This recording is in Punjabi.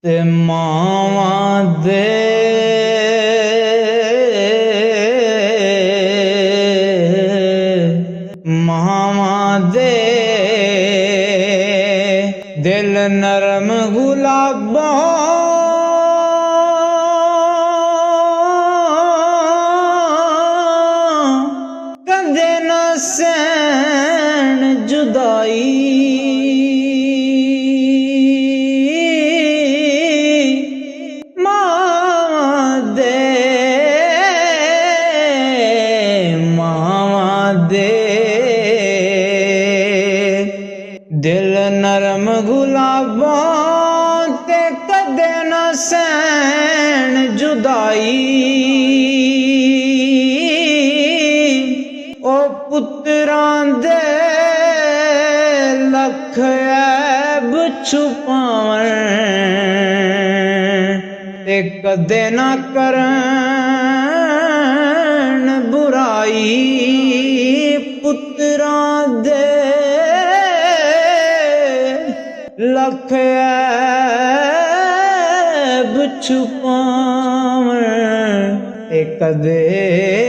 ਤੇ ਮਾਵਾਂ ਦੇ ਦਿਲ ਨਰਮ ਗੁਲਾਬਾਂ ਕਦੇ ਨਾ ਸਹਿਣ ਜੁਦਾਈ ਮਾਵਾਂ ਦੇ ਦਿਲ ਨਰਮ ਗੁਲਾਬਾਂ ਤੇ ਕਦੇ ਨਾ ਸਹਿਣ ਜੁਦਾਈ ਉਹ ਪੁੱਤਰਾਂ ਦੇ ਲੱਖ ਐਬ ਛੁਪਾਵਣ ਤੇ ਕਦੇ ਨਾ ਕਰਨ ਬੁਰਾਈ ਪੁੱਤਰਾਂ ਦੇ ਲੱਖ ਐਬ ਛੁਪਾਵਣ ਤੇ ਕਦੇ